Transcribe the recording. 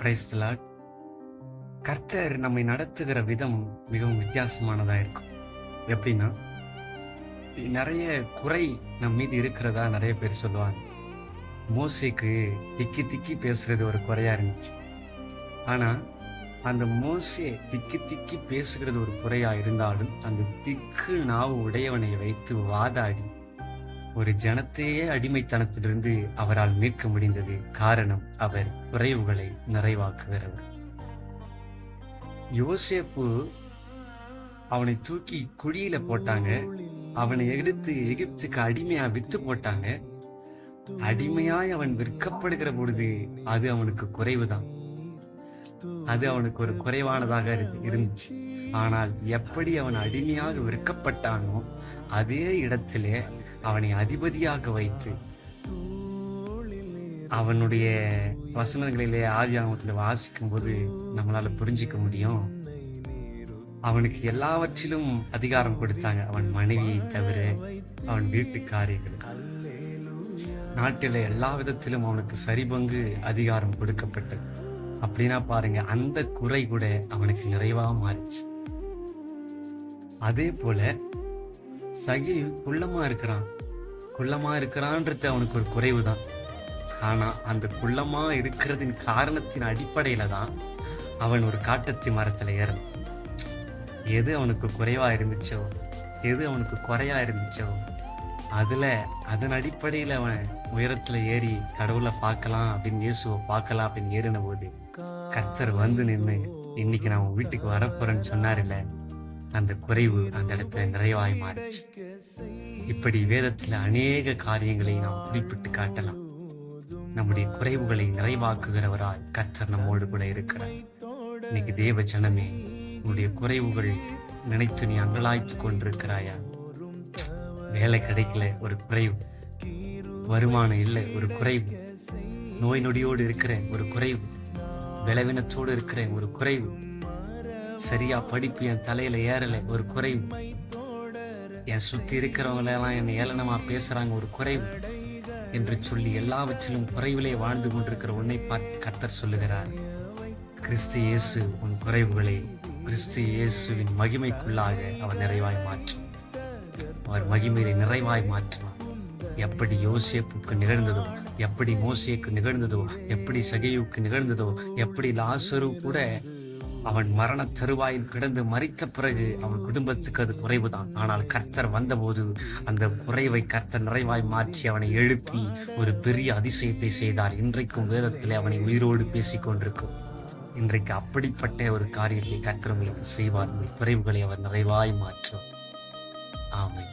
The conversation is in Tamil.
Praise the Lord. கர்த்தர் நம்மை நடத்துகிற விதம் மிகவும் வித்தியாசமானதா இருக்கும். எப்படின்னா, நிறைய குறை நம் மீது இருக்கிறதா நிறைய பேர் சொல்லுவாங்க. மோசேக்கு திக்கி திக்கி பேசுறது ஒரு குறையா இருந்துச்சு. ஆனா அந்த மோசே திக்கி திக்கி பேசுகிறது ஒரு குறையா இருந்தாலும், அந்த திக்கு நாவு உடையவனை வைத்து வாதாடி ஒரு ஜனத்தையே அடிமைத்தனத்திலிருந்து அவரால் மீட்க முடிந்தது. காரணம், அவர் குறைவுகளை நிறைவாக்குகிறவர். யோசேப்பு, அவனை தூக்கி குழியில போட்டாங்க. அவனை எடுத்து எகிப்துக்கு அடிமையா வித்து போட்டாங்க. அடிமையாய் அவன் விற்கப்படுகிற பொழுது அது அவனுக்கு குறைவுதான். அது அவனுக்கு ஒரு குறைவானதாக இருந்துச்சு. ஆனால் எப்படி அவன் அடிமையாக விற்கப்பட்டானோ அதே இடத்திலே அவனை அதிபதியாக வைத்து, அவனுடைய வசனங்களிலே ஆதியாகமத்தில் வாசிக்கும் போது நம்மளால புரிஞ்சிக்க முடியும். அவனுக்கு எல்லாவற்றிலும் அதிகாரம் கொடுத்தாங்க. அவன் மனைவியை தவிர, அவன் வீட்டுக்காரிகள், நாட்டில எல்லா விதத்திலும் அவனுக்கு சரிபங்கு அதிகாரம் கொடுக்கப்பட்டது. அப்படின்னா பாருங்க, அந்த குறை கூட அவனுக்கு நிறைவா மாறிச்சு. அதே போல சகீவ் குள்ளமா இருக்கிறான்றது அவனுக்கு ஒரு குறைவு தான். ஆனா அந்த குள்ளமா இருக்கிறதின் காரணத்தின் அடிப்படையில தான் அவன் ஒரு காட்டத்தி மரத்துல ஏறலாம். எது அவனுக்கு குறைவா இருந்துச்சோ, எது அவனுக்கு குறையா இருந்துச்சோ, அதன் அடிப்படையில அவன் உயரத்துல ஏறி கடவுளை பார்க்கலாம் அப்படின்னு, இயேசுவை பார்க்கலாம் அப்படின்னு ஏறின போது கர்த்தர் வந்து நின்று, இன்னைக்கு நான் உன் வீட்டுக்கு வரப்போறேன்னு சொன்னார் இல்ல, அந்த குறைவு அந்த இடத்துல நிறைவாய் மாறிச்சு. இப்படி வேதத்துல அநேக காரியங்களை நாம் குறிப்பிட்டு காட்டலாம். நம்முடைய குறைவுகளை நிறைவாக்குகிறவராய் கர்த்தர் நம்மோடு கூட இருக்கிறார். இன்னைக்கு தேவ ஜனமே, உன்னுடைய குறைவுகள் நினைத்து நீ அங்கலாய்த்து கொண்டிருக்கிறாயா? வேலை கிடைக்கல, ஒரு குறைவு. வருமானம் இல்லை, ஒரு குறைவு. நோய் நொடியோடு இருக்கிறேன், ஒரு குறைவு. பலவீனத்தோடு இருக்கிறேன், ஒரு குறைவு. சரியா படிப்பு என் தலையில ஏறலை, ஒரு குறைவு. என் சுத்தி இருக்கிறவங்க எல்லாம் என்னை ஏளனமா பேசுறாங்க, ஒரு குறைவு என்று சொல்லி எல்லாவற்றிலும் குறைவிலே வாழ்ந்து கொண்டிருக்கிற உன்னை பார்த்து கர்த்தர் சொல்லுகிறார், கிறிஸ்து இயேசு உன் குறைவுகளை கிறிஸ்து இயேசுவின் மகிமைக்குள்ளாக அவர் நிறைவாய் மாற்றும். அவர் மகிமையை நிறைவாய் மாற்றுவார். எப்படி யோசேப்புக்கு நிகழ்ந்ததோ, எப்படி மோசேக்கு நிகழ்ந்ததோ, எப்படி சகீவுக்கு நிகழ்ந்ததோ, எப்படி லாசரு கூட அவன் மரண தருவாயில் கிடந்து மரித்த பிறகு அவன் குடும்பத்துக்கு அது குறைவுதான். ஆனால் கர்த்தர் வந்தபோது அந்த குறைவை கர்த்தர் நிறைவாய் மாற்றி அவனை எழுப்பி ஒரு பெரிய அதிசயத்தை செய்தார். இன்றைக்கும் வேதத்திலே அவனை உயிரோடு பேசிக் கொண்டிருக்கும். இன்றைக்கு அப்படிப்பட்ட ஒரு காரியத்தை கர்த்தர் உங்களுக்கு செய்வார். குறைவுகளை அவர் நிறைவாய் மாற்றுவார். ஆமென்.